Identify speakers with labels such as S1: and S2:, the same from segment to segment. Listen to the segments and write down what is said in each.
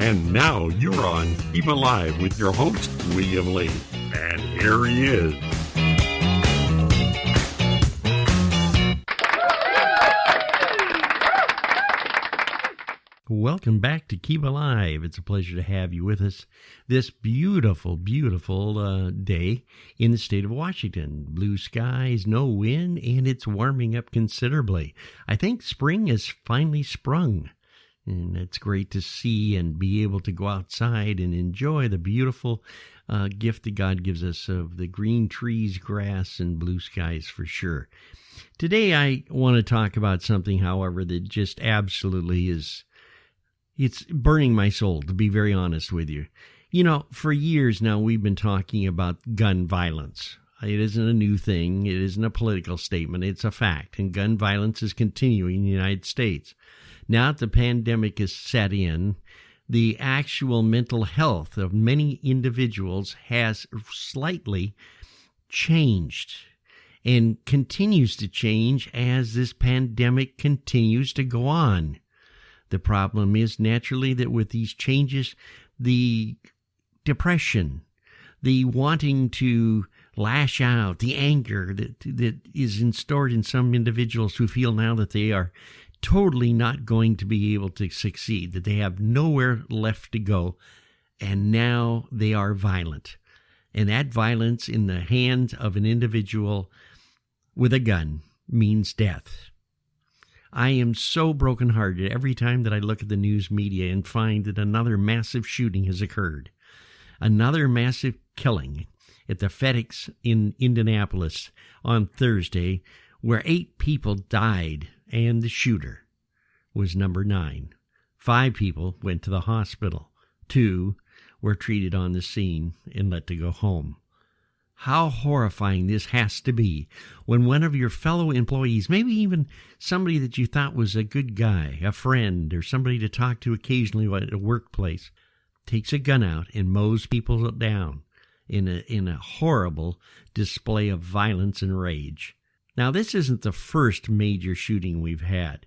S1: And now you're on Keeba Live with your host, William Lee. And here he is.
S2: Welcome back to Keeba Live. It's a pleasure to have you with us this beautiful, beautiful day in the state of Washington. Blue skies, no wind, and it's warming up considerably. I think spring has finally sprung, and it's great to see and be able to go outside and enjoy the beautiful gift that God gives us of the green trees, grass, and blue skies for sure. Today I want to talk about something, however, that just absolutely is... It's burning my soul, to be very honest with you. You know, for years now, we've been talking about gun violence. It isn't a new thing. It isn't a political statement. It's a fact. And gun violence is continuing in the United States. Now that the pandemic is set in, the actual mental health of many individuals has slightly changed and continues to change as this pandemic continues to go on. The problem is naturally that with these changes, the depression, the wanting to lash out, the anger that is stored in some individuals who feel now that they are totally not going to be able to succeed, that they have nowhere left to go, and now they are violent. And that violence in the hands of an individual with a gun means death. I am so brokenhearted every time that I look at the news media and find that another massive shooting has occurred. Another massive killing at the FedEx in Indianapolis on Thursday, where 8 people died and the shooter was number 9. 5 people went to the hospital. 2 were treated on the scene and let to go home. How horrifying this has to be when one of your fellow employees, maybe even somebody that you thought was a good guy, a friend, or somebody to talk to occasionally at a workplace, takes a gun out and mows people down in a horrible display of violence and rage. Now, this isn't the first major shooting we've had.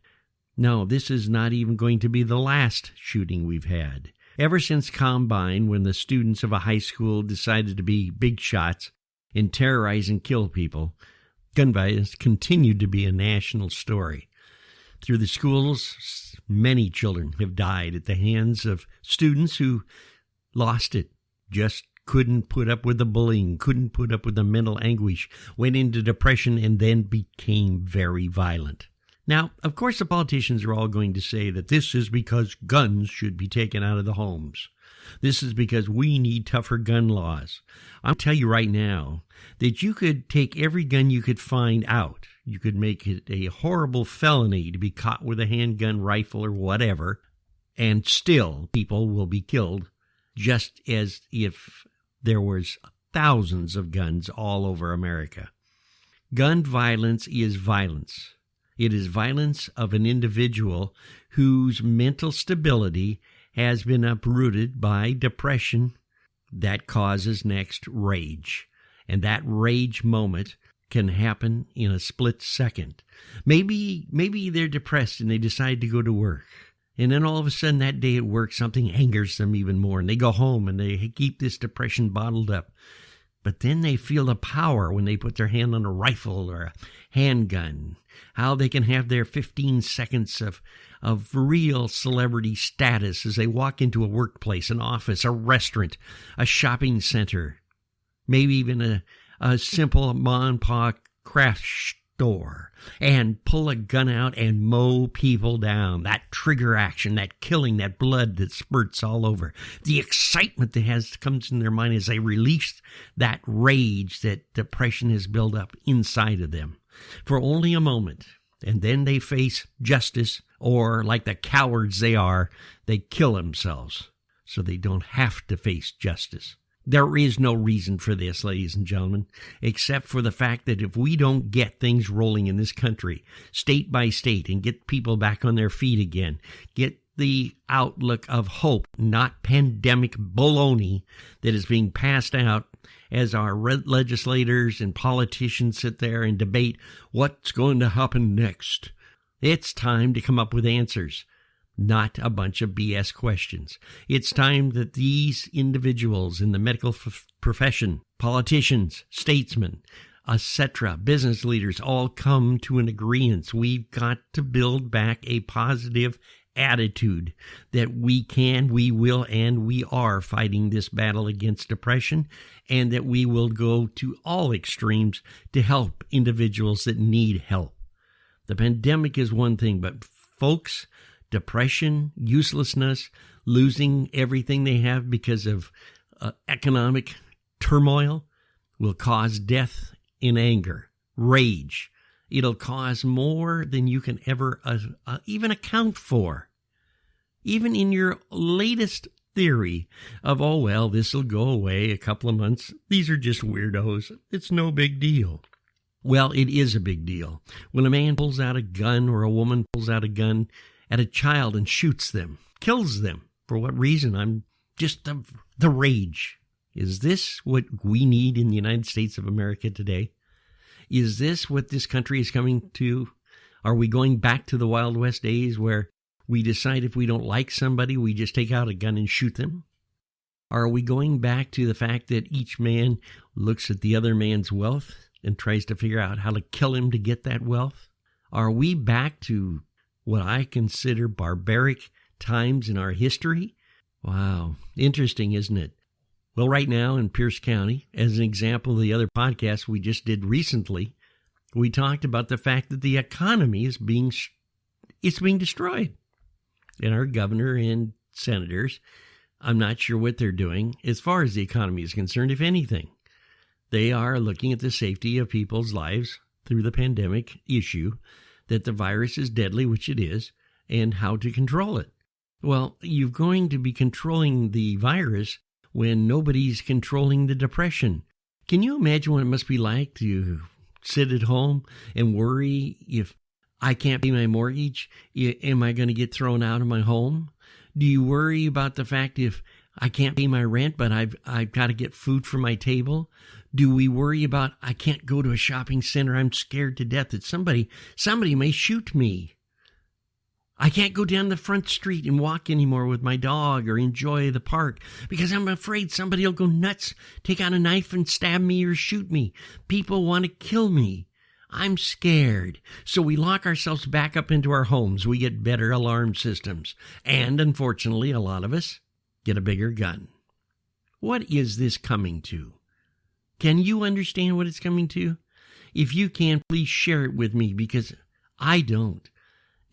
S2: No, this is not even going to be the last shooting we've had. Ever since Combine, when the students of a high school decided to be big shots and terrorize and kill people, gun violence continued to be a national story. Through the schools, many children have died at the hands of students who lost it, just couldn't put up with the bullying, couldn't put up with the mental anguish, went into depression, and then became very violent. Now, of course, the politicians are all going to say that this is because guns should be taken out of the homes. This is because we need tougher gun laws. I'll tell you right now that you could take every gun you could find out. You could make it a horrible felony to be caught with a handgun, rifle, or whatever, and still people will be killed, just as if there was thousands of guns all over America. Gun violence is violence. It is violence of an individual whose mental stability has been uprooted by depression that causes next rage. And that rage moment can happen in a split second. Maybe they're depressed and they decide to go to work. And then all of a sudden that day at work, something angers them even more. And they go home and they keep this depression bottled up. But then they feel the power when they put their hand on a rifle or a handgun, how they can have their 15 seconds of real celebrity status as they walk into a workplace, an office, a restaurant, a shopping center, maybe even a simple mom-and-pop craft store, and pull a gun out and mow people down. That trigger action, that killing, that blood that spurts all over. The excitement that comes in their mind as they release that rage that depression has built up inside of them for only a moment. And then they face justice, or like the cowards they are, they kill themselves so they don't have to face justice. There is no reason for this, ladies and gentlemen, except for the fact that if we don't get things rolling in this country, state by state, and get people back on their feet again, get the outlook of hope, not pandemic baloney that is being passed out as our legislators and politicians sit there and debate what's going to happen next. It's time to come up with answers. not a bunch of BS questions. It's time that these individuals in the medical profession, politicians, statesmen, etc., business leaders, all come to an agreement. We've got to build back a positive attitude that we can, we will, and we are fighting this battle against depression, and that we will go to all extremes to help individuals that need help. The pandemic is one thing, but folks, depression, uselessness, losing everything they have because of economic turmoil will cause death in anger, rage. It'll cause more than you can ever even account for. Even in your latest theory of, oh, well, this will go away a couple of months. These are just weirdos. It's no big deal. Well, it is a big deal. When a man pulls out a gun or a woman pulls out a gun at a child and shoots them, kills them. For what reason? I'm just the rage. Is this what we need in the United States of America today? Is this what this country is coming to? Are we going back to the Wild West days where we decide if we don't like somebody, we just take out a gun and shoot them? Are we going back to the fact that each man looks at the other man's wealth and tries to figure out how to kill him to get that wealth? Are we back to what I consider barbaric times in our history? Wow, interesting, isn't it? Well, right now in Pierce County, as an example of the other podcast we just did recently, we talked about the fact that the economy is being destroyed. And our governor and senators, I'm not sure what they're doing as far as the economy is concerned, if anything. They are looking at the safety of people's lives through the pandemic issue, that the virus is deadly, which it is, and how to control it. Well, you're going to be controlling the virus when nobody's controlling the depression. Can you imagine what it must be like to sit at home and worry if I can't pay my mortgage? Am I going to get thrown out of my home? Do you worry about the fact if I can't pay my rent, but I've got to get food for my table? Do we worry about I can't go to a shopping center? I'm scared to death that somebody may shoot me. I can't go down the front street and walk anymore with my dog or enjoy the park because I'm afraid somebody will go nuts, take out a knife and stab me or shoot me. People want to kill me. I'm scared. So we lock ourselves back up into our homes. We get better alarm systems. And unfortunately, a lot of us get a bigger gun. What is this coming to? Can you understand what it's coming to? If you can, please share it with me because I don't.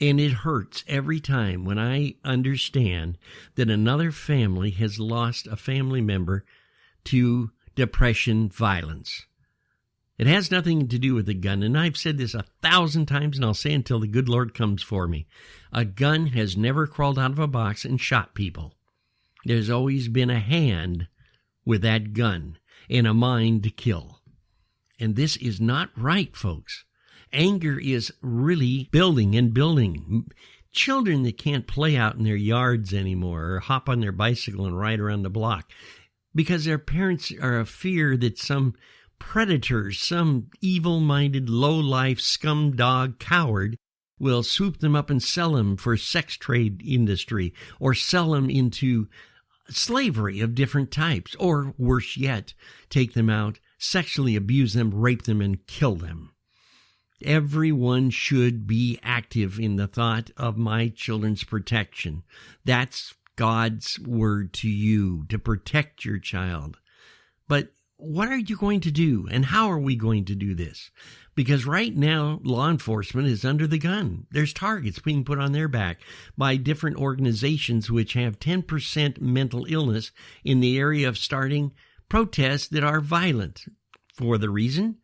S2: And it hurts every time when I understand that another family has lost a family member to depression, violence. It has nothing to do with a gun, and I've said this 1,000 times, and I'll say until the good Lord comes for me. A gun has never crawled out of a box and shot people. There's always been a hand with that gun and a mind to kill. And this is not right, folks. Anger is really building and building. Children that can't play out in their yards anymore or hop on their bicycle and ride around the block because their parents are a fear that some predators, some evil-minded, low-life, scum dog coward will swoop them up and sell them for sex trade industry or sell them into slavery of different types, or worse yet, take them out, sexually abuse them, rape them, and kill them. Everyone should be active in the thought of my children's protection. That's God's word to you, to protect your child. But what are you going to do, and how are we going to do this? Because right now, law enforcement is under the gun. There's targets being put on their back by different organizations which have 10% mental illness in the area of starting protests that are violent. For the reason?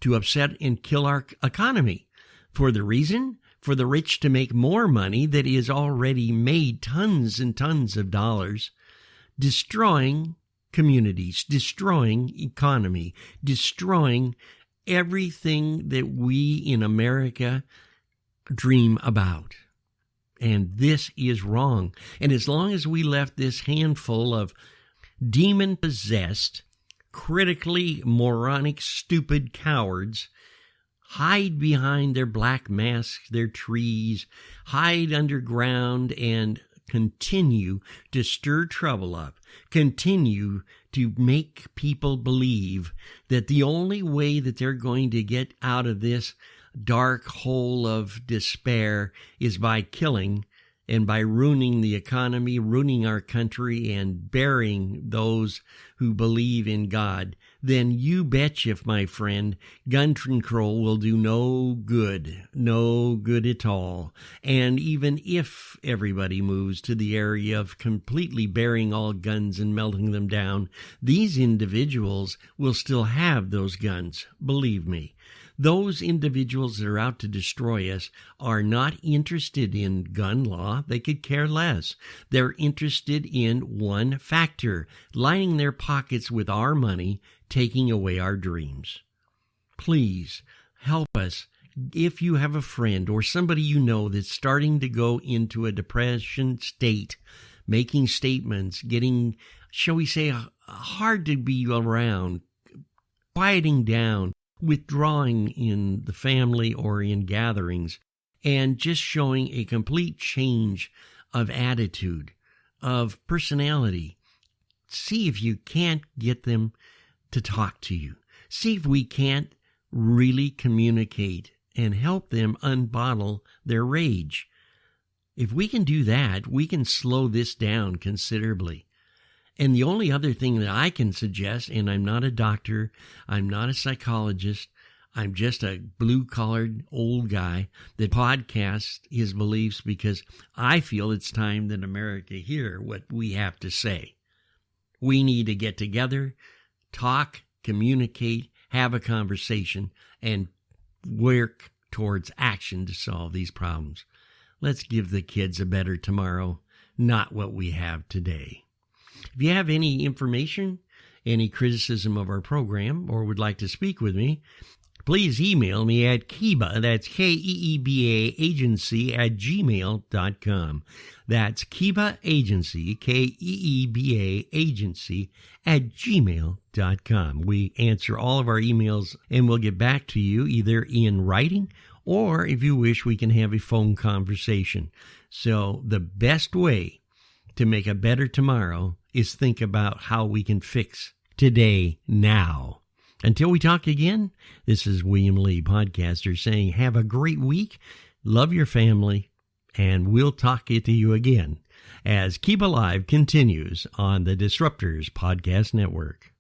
S2: To upset and kill our economy. For the reason? For the rich to make more money that is already made tons and tons of dollars, destroying communities, destroying economy, destroying everything that we in America dream about. And this is wrong. And as long as we left this handful of demon-possessed, critically moronic, stupid cowards hide behind their black masks, their trees, hide underground, and continue to stir trouble up, continue to make people believe that the only way that they're going to get out of this dark hole of despair is by killing and by ruining the economy, ruining our country, and burying those who believe in God, then you betcha, my friend, gun control will do no good at all. And even if everybody moves to the area of completely burying all guns and melting them down, these individuals will still have those guns, believe me. Those individuals that are out to destroy us are not interested in gun law. They could care less. They're interested in one factor, lining their pockets with our money, taking away our dreams. Please help us. If you have a friend or somebody you know that's starting to go into a depression state, making statements, getting, shall we say, hard to be around, quieting down, withdrawing in the family or in gatherings, and just showing a complete change of attitude, of personality. See if you can't get them to talk to you. See if we can't really communicate and help them unbottle their rage. If we can do that, we can slow this down considerably. And the only other thing that I can suggest, and I'm not a doctor, I'm not a psychologist, I'm just a blue-collared old guy that podcasts his beliefs because I feel it's time that America hear what we have to say. We need to get together, talk, communicate, have a conversation, and work towards action to solve these problems. Let's give the kids a better tomorrow, not what we have today. If you have any information, any criticism of our program, or would like to speak with me, please email me at Keeba, that's Keeba Agency at gmail.com. That's Keeba Agency, Keeba Agency at gmail.com. We answer all of our emails and we'll get back to you either in writing or if you wish, we can have a phone conversation. So the best way to make a better tomorrow is think about how we can fix today now. Until we talk again, this is William Lee, podcaster, saying have a great week, love your family, and we'll talk to you again as Keep Alive continues on the Disruptors Podcast Network.